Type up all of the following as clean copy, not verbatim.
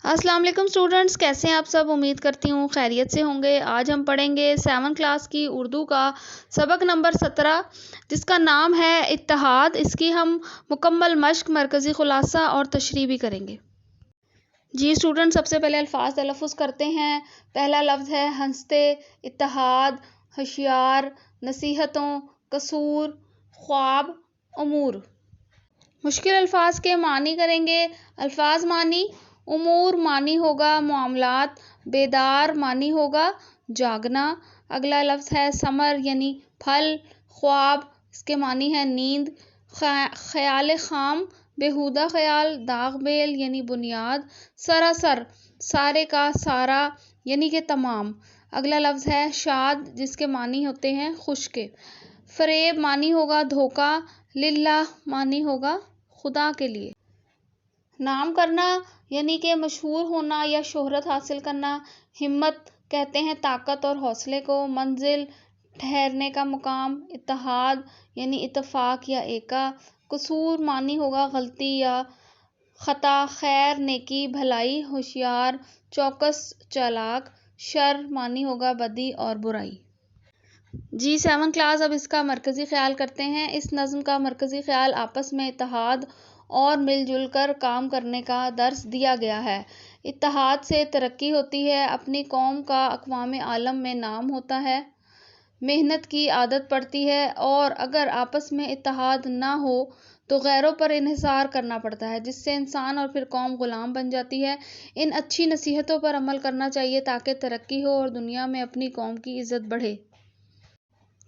السلام علیکم اسٹوڈنٹس، کیسے ہیں آپ سب؟ امید کرتی ہوں خیریت سے ہوں گے۔ آج ہم پڑھیں گے 7 کلاس کی اردو کا سبق نمبر 17 جس کا نام ہے اتحاد۔ اس کی ہم مکمل مشق، مرکزی خلاصہ اور تشریح بھی کریں گے۔ جی اسٹوڈنٹ، سب سے پہلے الفاظ تلفظ کرتے ہیں۔ پہلا لفظ ہے ہنستے، اتحاد، ہوشیار، نصیحتوں، قصور، خواب، امور۔ مشکل الفاظ کے معنی کریں گے۔ الفاظ معنی: امور معنی ہوگا معاملات، بیدار معنی ہوگا جاگنا۔ اگلا لفظ ہے ثمر یعنی پھل، خواب اس کے معنی ہے نیند، خیال خام بیہودہ خیال، داغ بیل یعنی بنیاد، سراسر سارے کا سارا یعنی کہ تمام۔ اگلا لفظ ہے شاد جس کے معنی ہوتے ہیں خوش کے۔ فریب معنی ہوگا دھوکہ، للہ معنی ہوگا خدا کے لیے۔ نام کرنا یعنی کہ مشہور ہونا یا شہرت حاصل کرنا۔ ہمت کہتے ہیں طاقت اور حوصلے کو۔ منزل ٹھہرنے کا مقام۔ اتحاد یعنی اتفاق یا ایکا۔ قصور معنی ہوگا غلطی یا خطا۔ خیر نیکی بھلائی، ہوشیار چوکس چالاک۔ شر معنی ہوگا بدی اور برائی۔ جی 7 کلاس، اب اس کا مرکزی خیال کرتے ہیں۔ اس نظم کا مرکزی خیال آپس میں اتحاد اور مل جل کر کام کرنے کا درس دیا گیا ہے۔ اتحاد سے ترقی ہوتی ہے، اپنی قوم کا اقوام عالم میں نام ہوتا ہے، محنت کی عادت پڑتی ہے، اور اگر آپس میں اتحاد نہ ہو تو غیروں پر انحصار کرنا پڑتا ہے جس سے انسان اور پھر قوم غلام بن جاتی ہے۔ ان اچھی نصیحتوں پر عمل کرنا چاہیے تاکہ ترقی ہو اور دنیا میں اپنی قوم کی عزت بڑھے۔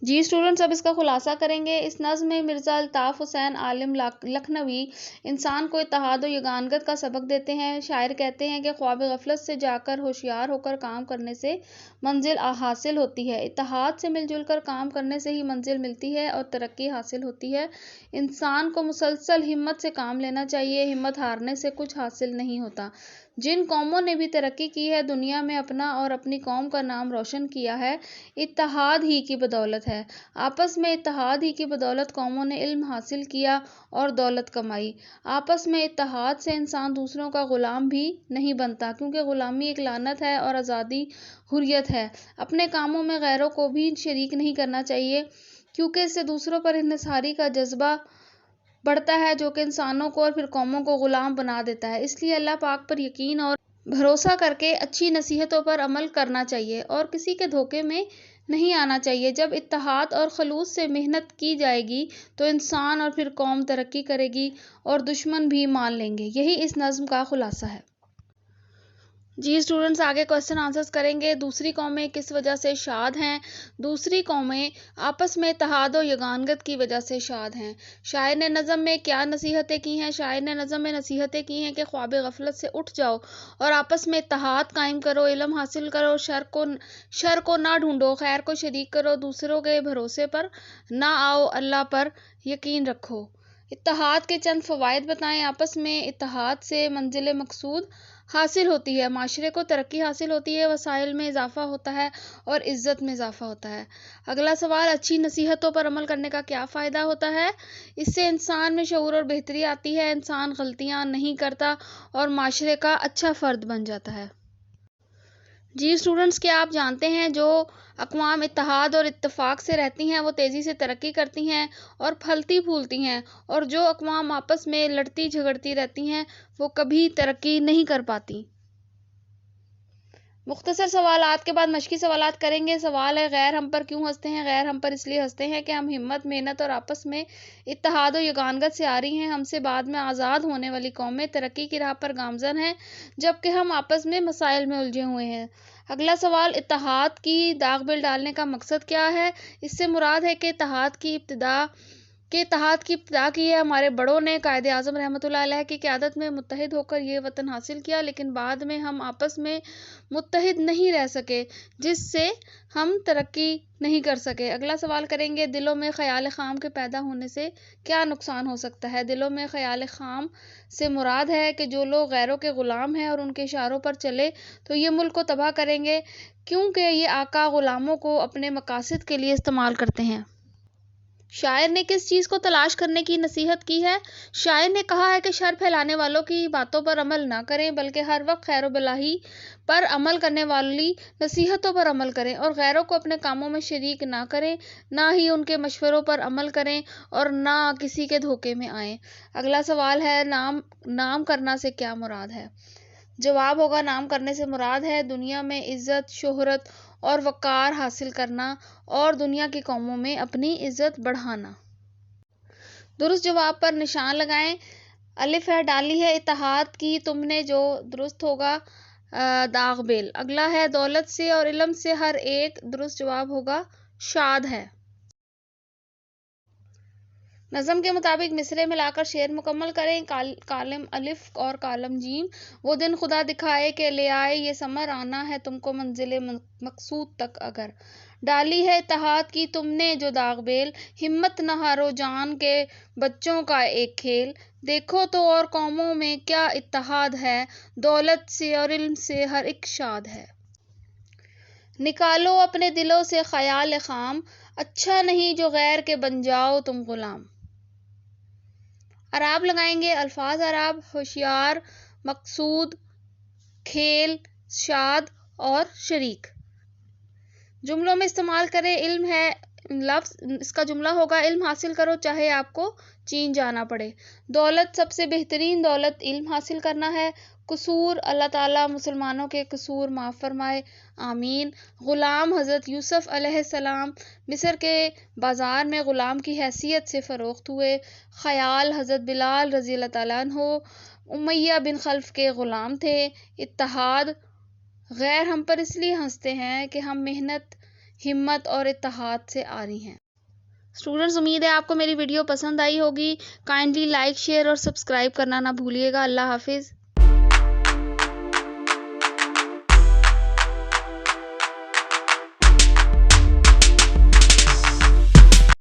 جی اسٹوڈنٹس، اب اس کا خلاصہ کریں گے۔ اس نظم میں مرزا الطاف حسین عالم لکھنوی انسان کو اتحاد و یگانگت کا سبق دیتے ہیں۔ شاعر کہتے ہیں کہ خواب غفلت سے جا کر ہوشیار ہو کر کام کرنے سے منزل حاصل ہوتی ہے۔ اتحاد سے مل جل کر کام کرنے سے ہی منزل ملتی ہے اور ترقی حاصل ہوتی ہے۔ انسان کو مسلسل ہمت سے کام لینا چاہیے، ہمت ہارنے سے کچھ حاصل نہیں ہوتا۔ جن قوموں نے بھی ترقی کی ہے، دنیا میں اپنا اور اپنی قوم کا نام روشن کیا ہے، اتحاد ہی کی بدولت ہے۔ آپس میں اتحاد ہی کی بدولت قوموں نے علم حاصل کیا اور دولت کمائی۔ آپس میں اتحاد سے انسان دوسروں کا غلام بھی نہیں بنتا، کیونکہ غلامی ایک لعنت ہے اور آزادی حریت ہے۔ اپنے کاموں میں غیروں کو بھی شریک نہیں کرنا چاہیے، کیونکہ اس سے دوسروں پر انحصاری کا جذبہ بڑھتا ہے جو کہ انسانوں کو اور پھر قوموں کو غلام بنا دیتا ہے۔ اس لیے اللہ پاک پر یقین اور بھروسہ کر کے اچھی نصیحتوں پر عمل کرنا چاہیے اور کسی کے دھوکے میں نہیں آنا چاہیے۔ جب اتحاد اور خلوص سے محنت کی جائے گی تو انسان اور پھر قوم ترقی کرے گی اور دشمن بھی مان لیں گے۔ یہی اس نظم کا خلاصہ ہے۔ جی اسٹوڈنٹس، آگے کوسچن آنسرز کریں گے۔ دوسری قومیں کس وجہ سے شاد ہیں؟ دوسری قومیں آپس میں اتحاد و یگانگت کی وجہ سے شاد ہیں۔ شاعر نے نظم میں کیا نصیحتیں کی ہیں؟ شاعر نے نظم میں نصیحتیں کی ہیں کہ خواب غفلت سے اٹھ جاؤ اور آپس میں اتحاد قائم کرو، علم حاصل کرو، شر کو نہ ڈھونڈو، خیر کو شریک کرو، دوسروں کے بھروسے پر نہ آؤ، اللہ پر یقین رکھو۔ اتحاد کے چند فوائد بتائیں۔ آپس میں اتحاد سے منزل مقصود حاصل ہوتی ہے، معاشرے کو ترقی حاصل ہوتی ہے، وسائل میں اضافہ ہوتا ہے اور عزت میں اضافہ ہوتا ہے۔ اگلا سوال، اچھی نصیحتوں پر عمل کرنے کا کیا فائدہ ہوتا ہے؟ اس سے انسان میں شعور اور بہتری آتی ہے، انسان غلطیاں نہیں کرتا اور معاشرے کا اچھا فرد بن جاتا ہے۔ جی اسٹوڈنٹس، کیا آپ جانتے ہیں جو اقوام اتحاد اور اتفاق سے رہتی ہیں وہ تیزی سے ترقی کرتی ہیں اور پھلتی پھولتی ہیں، اور جو اقوام آپس میں لڑتی جھگڑتی رہتی ہیں وہ کبھی ترقی نہیں کر پاتی؟ مختصر سوالات کے بعد مشقی سوالات کریں گے۔ سوال ہے، غیر ہم پر کیوں ہنستے ہیں؟ غیر ہم پر اس لیے ہنستے ہیں کہ ہم ہمت، محنت اور آپس میں اتحاد و یگانگت سے آ رہی ہیں۔ ہم سے بعد میں آزاد ہونے والی قومیں ترقی کی راہ پر گامزن ہیں، جبکہ ہم آپس میں مسائل میں الجھے ہوئے ہیں۔ اگلا سوال، اتحاد کی داغ بیل ڈالنے کا مقصد کیا ہے؟ اس سے مراد ہے کہ اتحاد کی ابتدا کی ہے ہمارے بڑوں نے۔ قائد اعظم رحمۃ اللہ علیہ کی قیادت میں متحد ہو کر یہ وطن حاصل کیا، لیکن بعد میں ہم آپس میں متحد نہیں رہ سکے، جس سے ہم ترقی نہیں کر سکے۔ اگلا سوال کریں گے، دلوں میں خیال خام کے پیدا ہونے سے کیا نقصان ہو سکتا ہے؟ دلوں میں خیال خام سے مراد ہے کہ جو لوگ غیروں کے غلام ہیں اور ان کے اشاروں پر چلے تو یہ ملک کو تباہ کریں گے، کیونکہ یہ آقا غلاموں کو اپنے مقاصد کے لیے استعمال کرتے ہیں۔ شاعر نے کس چیز کو تلاش کرنے کی نصیحت کی ہے؟ شاعر نے کہا ہے کہ شر پھیلانے والوں کی باتوں پر عمل نہ کریں، بلکہ ہر وقت خیر و بلائی پر عمل کرنے والی نصیحتوں پر عمل کریں، اور غیروں کو اپنے کاموں میں شریک نہ کریں، نہ ہی ان کے مشوروں پر عمل کریں، اور نہ کسی کے دھوکے میں آئیں۔ اگلا سوال ہے، نام کرنا سے کیا مراد ہے؟ جواب ہوگا، نام کرنے سے مراد ہے دنیا میں عزت، شہرت اور وقار حاصل کرنا، اور دنیا کی قوموں میں اپنی عزت بڑھانا۔ درست جواب پر نشان لگائیں۔ الف ہے، ڈالی ہے اتحاد کی تم نے، جو درست ہوگا داغ بیل۔ اگلا ہے، دولت سے اور علم سے ہر ایک، درست جواب ہوگا شاد ہے۔ نظم کے مطابق مصرعے ملا کر شعر مکمل کریں۔ کالم الف اور کالم جیم۔ وہ دن خدا دکھائے کہ لے آئے یہ ثمر، آنا ہے تم کو منزل مقصود تک اگر۔ ڈالی ہے اتحاد کی تم نے، جو داغ بیل، ہمت نہ ہارو جان کے بچوں کا ایک کھیل، دیکھو تو اور قوموں میں کیا اتحاد ہے، دولت سے اور علم سے ہر ایک شاد ہے۔ نکالو اپنے دلوں سے خیال خام، اچھا نہیں جو غیر کے بن جاؤ تم غلام۔ اعراب لگائیں گے۔ الفاظ اعراب، ہوشیار، مقصود، کھیل، شاد اور شریک۔ جملوں میں استعمال کریں۔ علم ہے لفظ، اس کا جملہ ہوگا، علم حاصل کرو چاہے آپ کو چین جانا پڑے۔ دولت، سب سے بہترین دولت علم حاصل کرنا ہے۔ قصور، اللہ تعالیٰ مسلمانوں کے قصور معاف فرمائے، آمین۔ غلام، حضرت یوسف علیہ السلام مصر کے بازار میں غلام کی حیثیت سے فروخت ہوئے۔ خیال، حضرت بلال رضی اللہ تعالیٰ عنہ امیہ بن خلف کے غلام تھے۔ اتحاد، غیر ہم پر اس لیے ہنستے ہیں کہ ہم محنت، ہمت اور اتحاد سے عاری ہیں۔ اسٹوڈنٹس، امید ہے آپ کو میری ویڈیو پسند آئی ہوگی۔ کائنڈلی لائک، شیئر اور سبسکرائب کرنا نہ بھولیے گا۔ اللہ حافظ۔